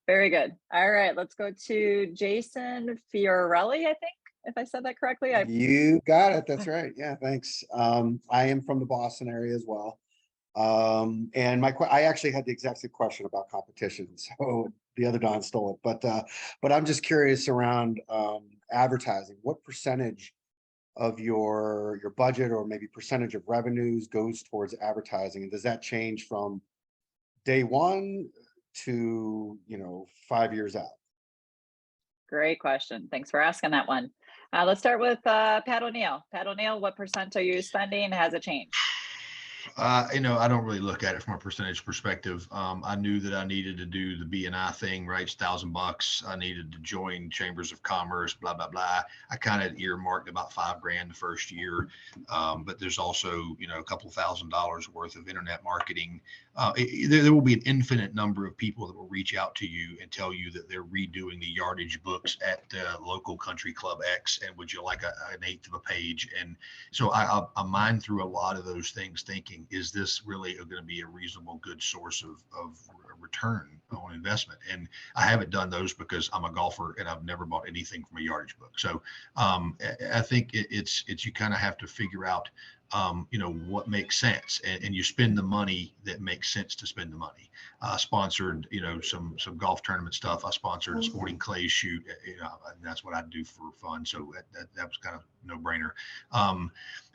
Very good. All right, let's go to Jason Fiorelli, I think, if I said that correctly. You got it. That's right. Yeah, thanks. I am from the Boston area as well. And I actually had the exact same question about competition, so the other Don stole it. But I'm just curious around advertising. What percentage of your budget, or maybe percentage of revenues, goes towards advertising, and does that change from day one to 5 years out? Great question. Thanks for asking that one. Let's start with Pat O'Neill. Pat O'Neill, what percent are you spending? Has it changed? I don't really look at it from a percentage perspective. I knew that I needed to do the BNI thing, right? It's $1,000. I needed to join chambers of commerce, blah, blah, blah. I kind of earmarked about $5,000 the first year. But there's also, a couple $1,000s worth of internet marketing. There will be an infinite number of people that will reach out to you and tell you that they're redoing the yardage books at local country club X, and would you like an eighth of a page? And so I mine through a lot of those things, thinking, is this really going to be a reasonable, good source of return on investment? And I haven't done those because I'm a golfer and I've never bought anything from a yardage book. So I think it's you kind of have to figure out what makes sense, and you spend the money that makes sense to spend the money. Sponsored, some golf tournament stuff. I sponsored a sporting clay shoot, and that's what I do for fun. So that was kind of no brainer.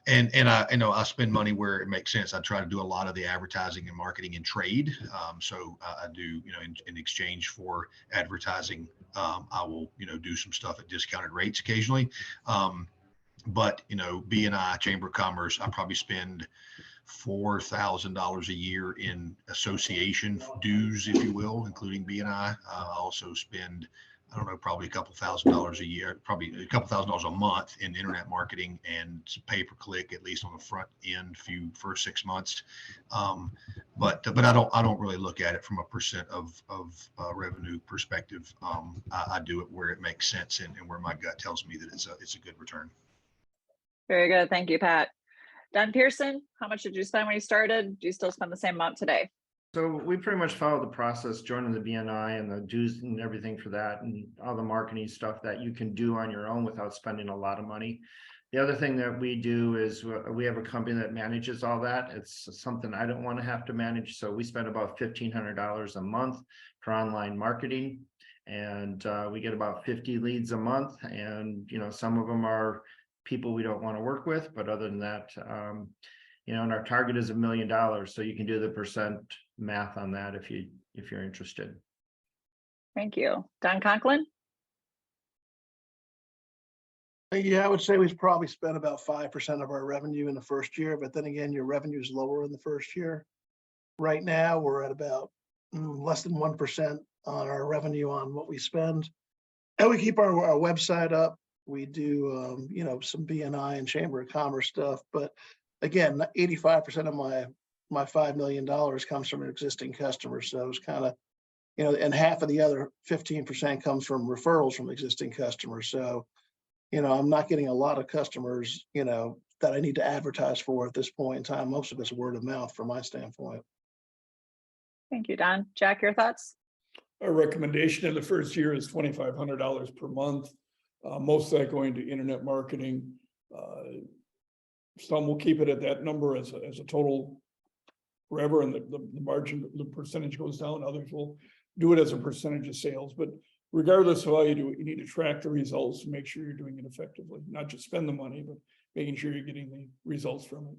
And I spend money where it makes sense. I try to do a lot of the advertising and marketing in trade. So I do, in exchange for advertising, I will, do some stuff at discounted rates occasionally. But BNI, Chamber of Commerce, I probably spend $4,000 a year in association dues, if you will, including BNI. I also spend, I don't know, probably a couple $1,000s a year, probably a couple $1,000s a month in internet marketing and pay per click, at least on the front end first 6 months. But I don't really look at it from a percent of revenue perspective. I do it where it makes sense and where my gut tells me that it's a good return. Very good. Thank you, Pat. Don Pearson, how much did you spend when you started? Do you still spend the same amount today? So we pretty much followed the process, joining the BNI and the dues and everything for that, and all the marketing stuff that you can do on your own without spending a lot of money. The other thing that we do is we have a company that manages all that. It's something I don't want to have to manage. So we spend about $1,500 a month for online marketing, and we get about 50 leads a month. And, some of them are people we don't want to work with, but other than that, and our target is $1 million. So you can do the percent math on that if you're interested. Thank you. Don Conklin? Yeah, I would say we've probably spent about 5% of our revenue in the first year, but then again, your revenue is lower in the first year. Right now, we're at about less than 1% on our revenue on what we spend. And we keep our website up. We do, some BNI and Chamber of Commerce stuff. But again, 85% of my $5 million comes from existing customers. So it's kind of, and half of the other 15% comes from referrals from existing customers. So, I'm not getting a lot of customers, that I need to advertise for at this point in time. Most of it's word of mouth from my standpoint. Thank you, Don. Jack, your thoughts? Our recommendation in the first year is $2,500 per month. Most of that going to internet marketing. Some will keep it at that number as a total forever, and the margin, the percentage goes down. Others will do it as a percentage of sales. But regardless of how you do it, you need to track the results and make sure you're doing it effectively. Not just spend the money, but making sure you're getting the results from it.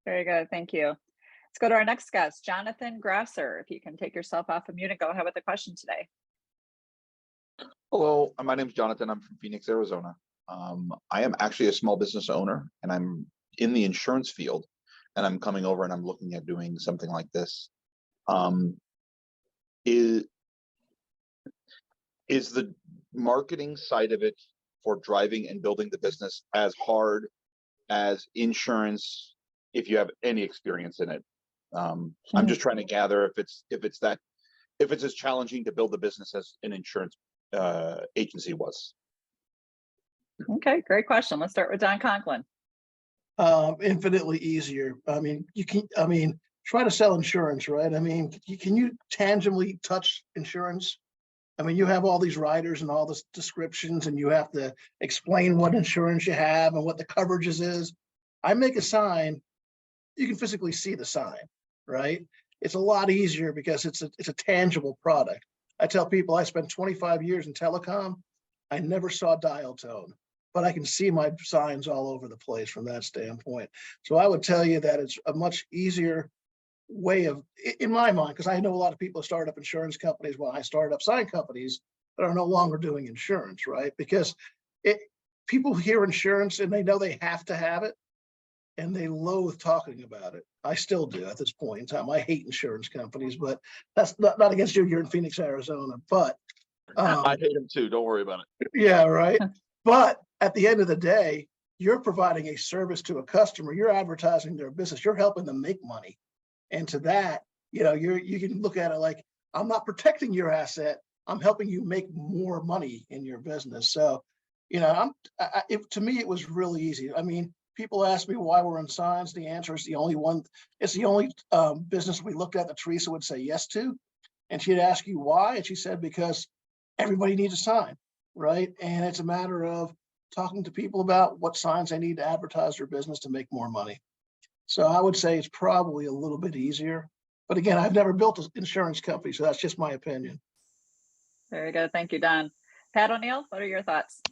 Very good. Thank you. Let's go to our next guest, Jonathan Grasser. If you can take yourself off of mute and go ahead with the question today. Hello, my name is Jonathan. I'm from Phoenix, Arizona. I am actually a small business owner, and I'm in the insurance field, and I'm coming over and I'm looking at doing something like this. Is the marketing side of it for driving and building the business as hard as insurance, if you have any experience in it? I'm just trying to gather if it's as challenging to build the business as an insurance agency was. Okay, great question. Let's start with Don Conklin. Infinitely easier. Try to sell insurance, right? Can you tangibly touch insurance? You have all these riders and all this descriptions, and you have to explain what insurance you have and what the coverages is. I make a sign you can physically see the sign, right? It's a lot easier because it's a tangible product. I tell people I spent 25 years in telecom. I never saw dial tone, but I can see my signs all over the place from that standpoint. So I would tell you that it's a much easier way of, in my mind, because I know a lot of people start up insurance companies when I started up sign companies that are no longer doing insurance, right? Because people hear insurance and they know they have to have it, and they loathe talking about it. I still do at this point in time. I hate insurance companies, but that's not against you. You're in Phoenix, Arizona, but I hate them too. Don't worry about it. yeah, right. But at the end of the day, you're providing a service to a customer. You're advertising their business. You're helping them make money. And to that, you know, you can look at it like, I'm not protecting your asset. I'm helping you make more money in your business. So, you know, to me, it was really easy. I mean, people ask me why we're in signs. The answer is it's the only business we looked at that Teresa would say yes to. And she'd ask you why. And she said, because everybody needs a sign, right? And it's a matter of talking to people about what signs they need to advertise their business to make more money. So I would say it's probably a little bit easier. But again, I've never built an insurance company, so that's just my opinion. Very good. Thank you, Don. Pat O'Neill, what are your thoughts?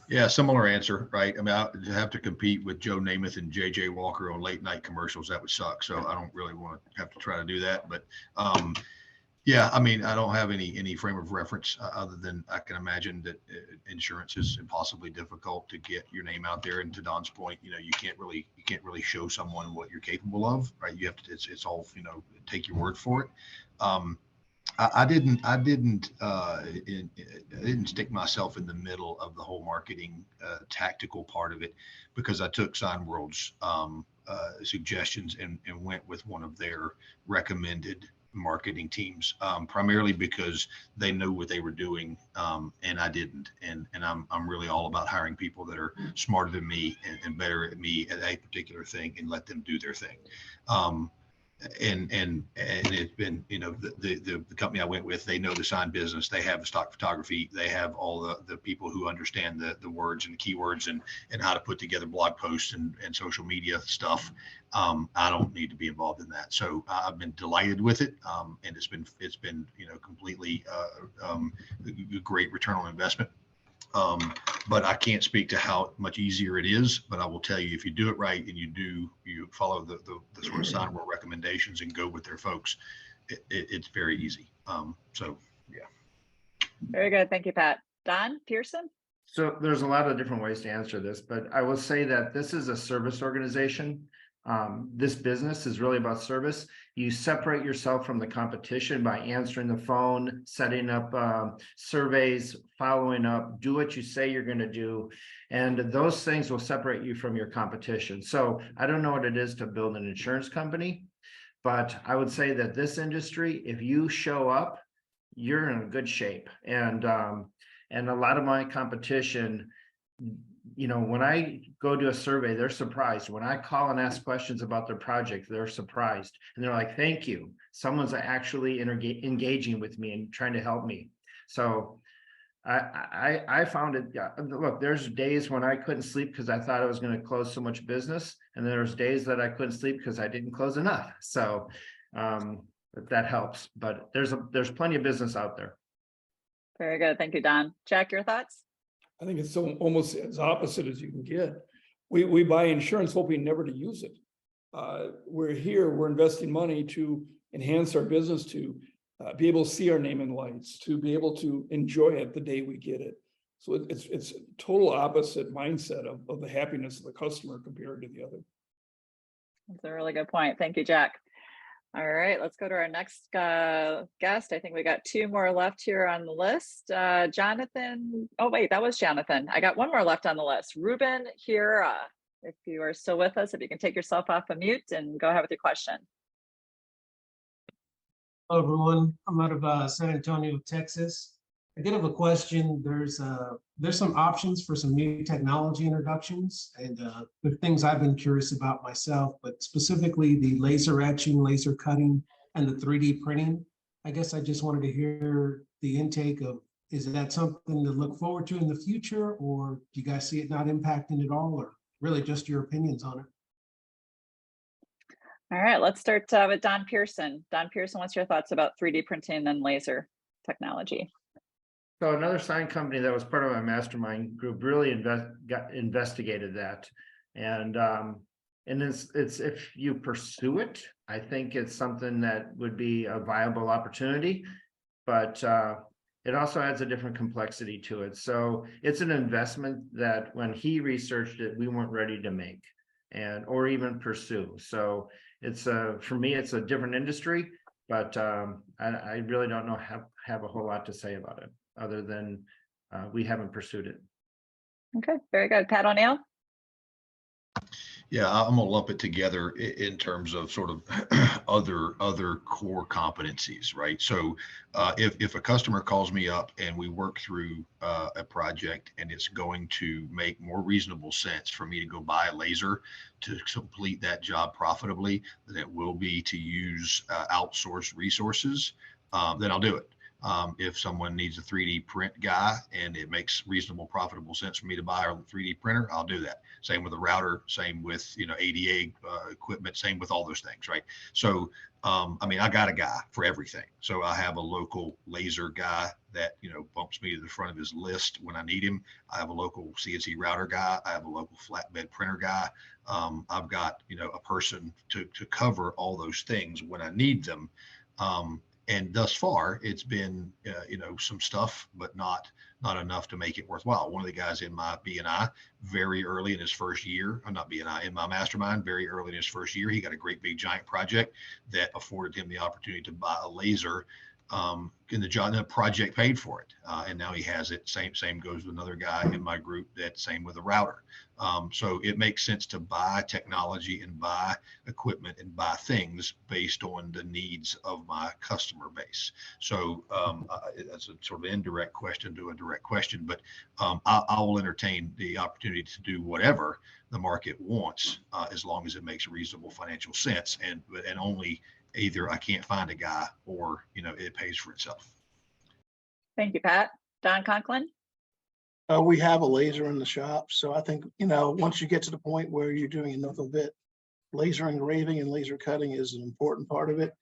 Yeah, similar answer, right? I mean, I have to compete with Joe Namath and JJ Walker on late night commercials. That would suck. So I don't really want to have to try to do that. But yeah, I mean, I don't have any frame of reference other than I can imagine that insurance is impossibly difficult to get your name out there. And to Don's point, you know, you can't really show someone what you're capable of, right? You have to. It's all, you know, take your word for it. I didn't stick myself in the middle of the whole marketing tactical part of it, because I took Signworld's suggestions and went with one of their recommended marketing teams, primarily because they know what they were doing, and I didn't. And I'm really all about hiring people that are smarter than me and better at me at a particular thing, and let them do their thing. And it's been, you know, the company I went with, they know the sign business, they have the stock photography, they have all the people who understand the words and the keywords and how to put together blog posts and social media stuff. I don't need to be involved in that. So I've been delighted with it. And it's been, you know, completely a great return on investment. But I can't speak to how much easier it is, but I will tell you, if you do it right and you follow the sort of Signworld recommendations and go with their folks, it's very easy. So yeah. Very good. Thank you, Pat. Don Pearson? So there's a lot of different ways to answer this, but I will say that this is a service organization. This business is really about service. You separate yourself from the competition by answering the phone, setting up surveys, following up, do what you say you're going to do. And those things will separate you from your competition. So I don't know what it is to build an insurance company, but I would say that this industry, if you show up, you're in good shape. And a lot of my competition, you know, when I go to a survey, they're surprised. When I call and ask questions about their project, they're surprised. And they're like, thank you. Someone's actually engaging with me and trying to help me. So I found it, look, there's days when I couldn't sleep because I thought I was going to close so much business. And there's days that I couldn't sleep because I didn't close enough. So that helps. But there's plenty of business out there. Very good. Thank you, Don. Jack, your thoughts? I think it's almost as opposite as you can get. We buy insurance hoping never to use it. We're investing money to enhance our business, to be able to see our name in lights, to be able to enjoy it the day we get it. So it's total opposite mindset of the happiness of the customer compared to the other. That's a really good point. Thank you, Jack. All right, let's go to our next guest. I think we got two more left here on the list. Jonathan. Oh, wait, that was Jonathan. I got one more left on the list. Ruben Hira. If you are still with us, if you can take yourself off of mute and go ahead with your question. Hello, everyone. I'm out of San Antonio, Texas. I did have a question. There's some options for some new technology introductions, and the things I've been curious about myself, but specifically the laser etching, laser cutting, and the 3D printing. I guess I just wanted to hear the intake of, is that something to look forward to in the future, or do you guys see it not impacting at all, or really just your opinions on it? All right, let's start with Don Pearson. Don Pearson, what's your thoughts about 3D printing and laser technology? So another sign company that was part of my mastermind group really investigated that. And it's if you pursue it, I think it's something that would be a viable opportunity, but it also adds a different complexity to it. So it's an investment that when he researched it, we weren't ready to make or even pursue. So it's for me, it's a different industry, but I really don't know have a whole lot to say about it other than we haven't pursued it. Okay, very good. Pat O'Neill? Yeah, I'm gonna lump it together in terms of sort of other core competencies, right? So if a customer calls me up and we work through a project and it's going to make more reasonable sense for me to go buy a laser to complete that job profitably than it will be to use outsourced resources, then I'll do it. If someone needs a 3D print guy and it makes reasonable, profitable sense for me to buy a 3D printer, I'll do that. Same with a router, same with, ADA equipment, same with all those things, right? So, I mean, I got a guy for everything. So I have a local laser guy that, bumps me to the front of his list when I need him. I have a local CNC router guy. I have a local flatbed printer guy. I've got, a person to cover all those things when I need them. And thus far, it's been, some stuff, but not enough to make it worthwhile. One of the guys in my BNI very early in his first year, or not BNI, in my mastermind, very early in his first year, he got a great big giant project that afforded him the opportunity to buy a laser. In the project paid for it, and now he has it. Same goes with another guy in my group. That same with a router. So it makes sense to buy technology and buy equipment and buy things based on the needs of my customer base. So that's a sort of indirect question to a direct question, but I will entertain the opportunity to do whatever the market wants, as long as it makes reasonable financial sense, and only either I can't find a guy or, it pays for itself. Thank you, Pat. Don Conklin? We have a laser in the shop. So I think, once you get to the point where you're doing enough of it, laser engraving and laser cutting is an important part of it.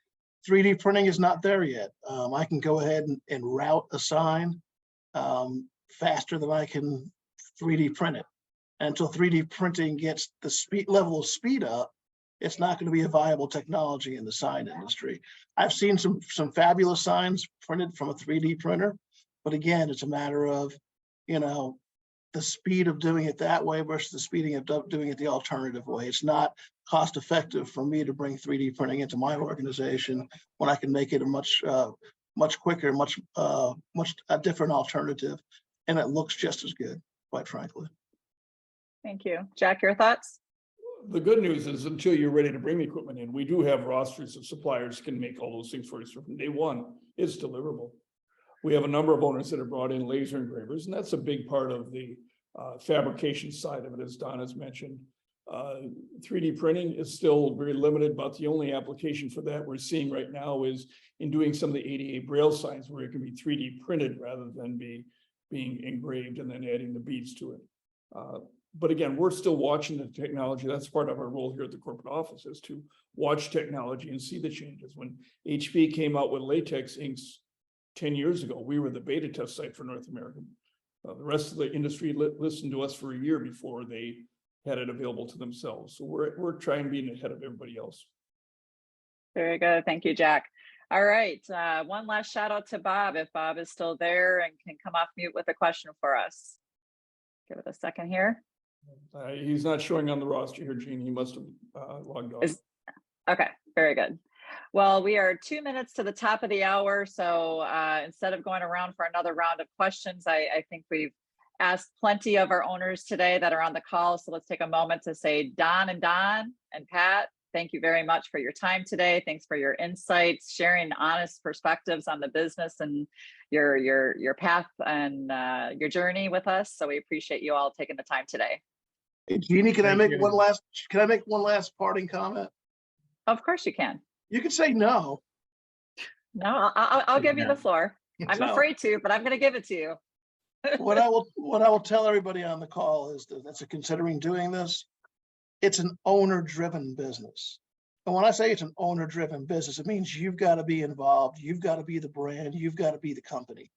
3D printing is not there yet. I can go ahead and route a sign faster than I can 3D print it. And until 3D printing gets the level of speed up, it's not going to be a viable technology in the sign industry. I've seen some fabulous signs printed from a 3D printer, but again, it's a matter of, the speed of doing it that way versus the speeding of doing it the alternative way. It's not cost effective for me to bring 3D printing into my organization when I can make it a much quicker, much a different alternative, and it looks just as good, quite frankly. Thank you. Jack, your thoughts? The good news is until you're ready to bring the equipment in, we do have rosters of suppliers who can make all those things for you. So from day one, it's deliverable. We have a number of owners that have brought in laser engravers, and that's a big part of the fabrication side of it, as Don has mentioned. 3D printing is still very limited, but the only application for that we're seeing right now is in doing some of the ADA Braille signs where it can be 3D printed rather than being engraved and then adding the beads to it. But again, we're still watching the technology. That's part of our role here at the corporate office, is to watch technology and see the changes. When HP came out with latex inks 10 years ago, we were the beta test site for North America. The rest of the industry listened to us for a year before they had it available to themselves. So we're trying to be ahead of everybody else. Very good. Thank you, Jack. All right. One last shout out to Bob, if Bob is still there and can come off mute with a question for us. Give it a second here. He's not showing on the roster here, Gene. He must have logged off. Okay, very good. Well, we are 2 minutes to the top of the hour. So instead of going around for another round of questions, I think we've asked plenty of our owners today that are on the call. So let's take a moment to say Don and Pat, thank you very much for your time today. Thanks for your insights, sharing honest perspectives on the business and your path and your journey with us. So we appreciate you all taking the time today. Hey, Jeannie, can I make one last parting comment? Of course you can. You can say no. No, I'll give you the floor. I'm afraid to, but I'm going to give it to you. What I will tell everybody on the call is that's considering doing this. It's an owner-driven business. And when I say it's an owner-driven business, it means you've got to be involved. You've got to be the brand. You've got to be the company.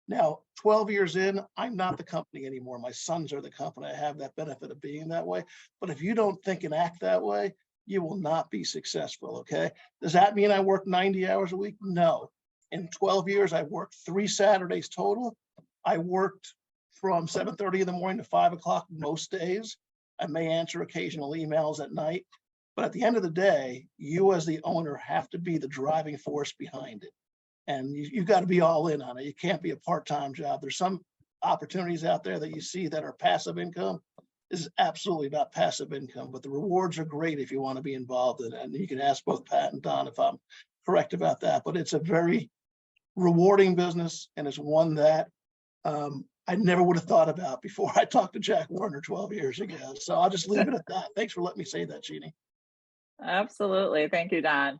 Now, 12 years in, I'm not the company anymore. My sons are the company. I have that benefit of being that way. But if you don't think and act that way, you will not be successful, okay? Does that mean I work 90 hours a week? No. In 12 years, I worked 3 Saturdays total. I worked from 7:30 in the morning to 5 o'clock most days. I may answer occasional emails at night. But at the end of the day, you as the owner have to be the driving force behind it. And you've got to be all in on it. You can't be a part-time job. There's some opportunities out there that you see that are passive income. This is absolutely not passive income, but the rewards are great if you want to be involved in it. And you can ask both Pat and Don if I'm correct about that. But it's a very rewarding business, and it's one that I never would have thought about before I talked to Jack Warner 12 years ago. So I'll just leave it at that. Thanks for letting me say that, Jeannie. Absolutely. Thank you, Don.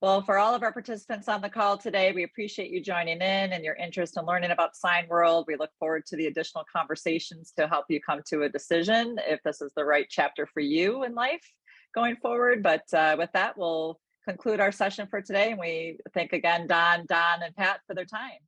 Well, for all of our participants on the call today, we appreciate you joining in and your interest in learning about Signworld. We look forward to the additional conversations to help you come to a decision if this is the right chapter for you in life going forward. But with that, we'll conclude our session for today. And we thank again Don, and Pat for their time.